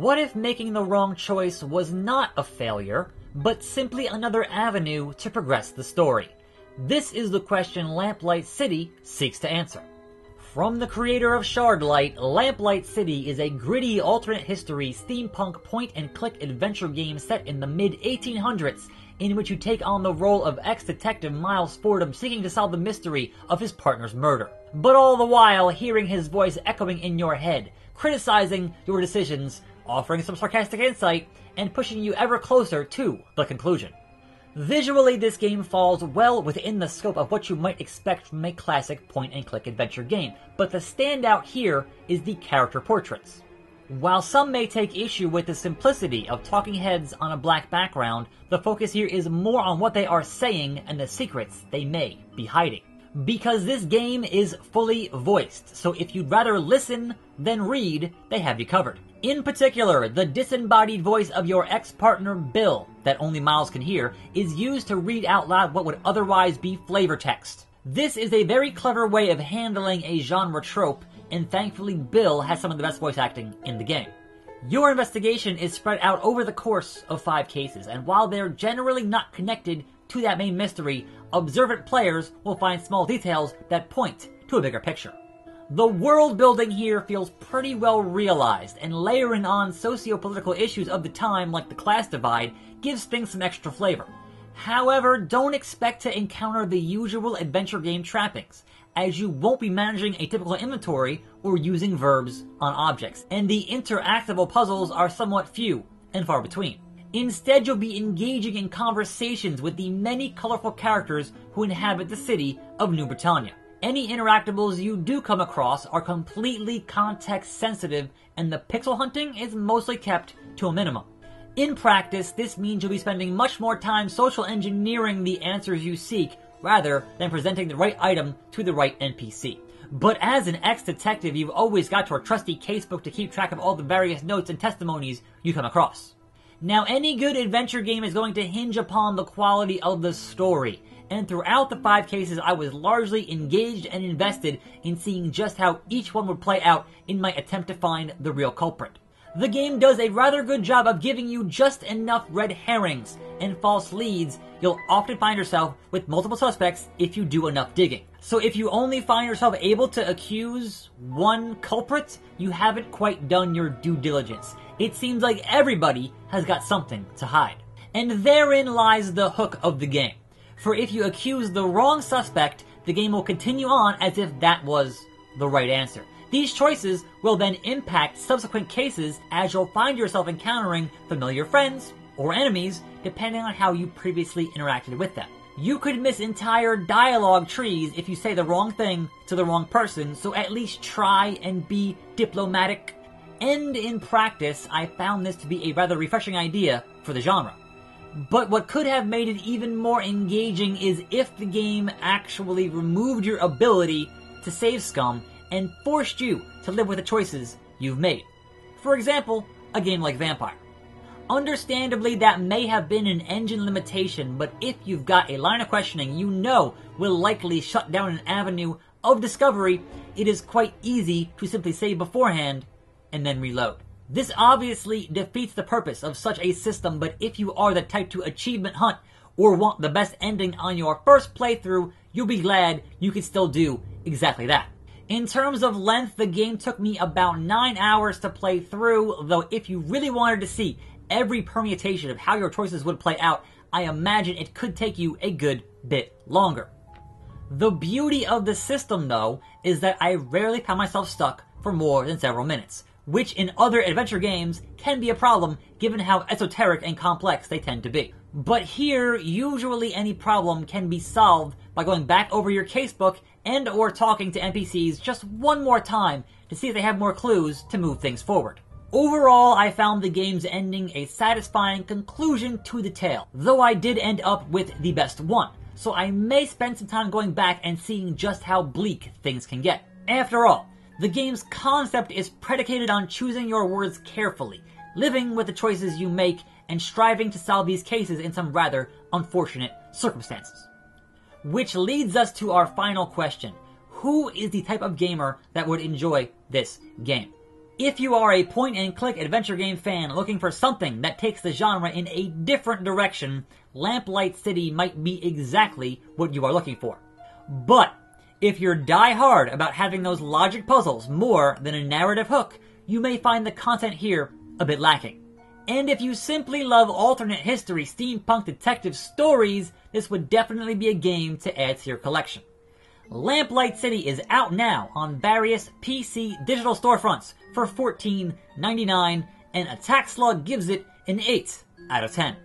What if making the wrong choice was not a failure, but simply another avenue to progress the story? This is the question Lamplight City seeks to answer. From the creator of Shardlight, Lamplight City is a gritty alternate history steampunk point-and-click adventure game set in the mid-1800s, in which you take on the role of ex-detective Miles Fordham seeking to solve the mystery of his partner's murder. But all the while hearing his voice echoing in your head, criticizing your decisions, offering some sarcastic insight, and pushing you ever closer to the conclusion. Visually, this game falls well within the scope of what you might expect from a classic point-and-click adventure game, but the standout here is the character portraits. While some may take issue with the simplicity of talking heads on a black background, the focus here is more on what they are saying and the secrets they may be hiding. Because this game is fully voiced, so if you'd rather listen than read, they have you covered. In particular, the disembodied voice of your ex-partner Bill, that only Miles can hear, is used to read out loud what would otherwise be flavor text. This is a very clever way of handling a genre trope, and thankfully Bill has some of the best voice acting in the game. Your investigation is spread out over the course of 5 cases, and while they're generally not connected to that main mystery, observant players will find small details that point to a bigger picture. The world building here feels pretty well realized, and layering on socio-political issues of the time like the class divide gives things some extra flavor. However, don't expect to encounter the usual adventure game trappings, as you won't be managing a typical inventory or using verbs on objects, and the interactable puzzles are somewhat few and far between. Instead, you'll be engaging in conversations with the many colorful characters who inhabit the city of New Bretagne. Any interactables you do come across are completely context sensitive, and the pixel hunting is mostly kept to a minimum. In practice, this means you'll be spending much more time social engineering the answers you seek, rather than presenting the right item to the right NPC. But as an ex-detective, you've always got your trusty casebook to keep track of all the various notes and testimonies you come across. Now, any good adventure game is going to hinge upon the quality of the story, and throughout the 5 cases I was largely engaged and invested in seeing just how each one would play out in my attempt to find the real culprit. The game does a rather good job of giving you just enough red herrings and false leads. You'll often find yourself with multiple suspects if you do enough digging. So if you only find yourself able to accuse one culprit, you haven't quite done your due diligence. It seems like everybody has got something to hide. And therein lies the hook of the game. For if you accuse the wrong suspect, the game will continue on as if that was the right answer. These choices will then impact subsequent cases, as you'll find yourself encountering familiar friends or enemies depending on how you previously interacted with them. You could miss entire dialogue trees if you say the wrong thing to the wrong person, so at least try and be diplomatic. And in practice, I found this to be a rather refreshing idea for the genre. But what could have made it even more engaging is if the game actually removed your ability to save scum and forced you to live with the choices you've made. For example, a game like Vampire. Understandably, that may have been an engine limitation, but if you've got a line of questioning you know will likely shut down an avenue of discovery, it is quite easy to simply save beforehand and then reload. This obviously defeats the purpose of such a system, but if you are the type to achievement hunt or want the best ending on your first playthrough, you'll be glad you can still do exactly that. In terms of length, the game took me about 9 hours to play through, though if you really wanted to see every permutation of how your choices would play out, I imagine it could take you a good bit longer. The beauty of the system, though, is that I rarely found myself stuck for more than several minutes, which in other adventure games can be a problem given how esoteric and complex they tend to be. But here, usually any problem can be solved by going back over your casebook and or talking to NPCs just one more time to see if they have more clues to move things forward. Overall, I found the game's ending a satisfying conclusion to the tale, though I did end up with the best one, so I may spend some time going back and seeing just how bleak things can get. After all, the game's concept is predicated on choosing your words carefully, living with the choices you make, and striving to solve these cases in some rather unfortunate circumstances. Which leads us to our final question. Who is the type of gamer that would enjoy this game? If you are a point-and-click adventure game fan looking for something that takes the genre in a different direction, Lamplight City might be exactly what you are looking for. But if you're die-hard about having those logic puzzles more than a narrative hook, you may find the content here a bit lacking. And if you simply love alternate history steampunk detective stories, this would definitely be a game to add to your collection. Lamplight City is out now on various PC digital storefronts for $14.99, and attackslug gives it an 8 out of 10.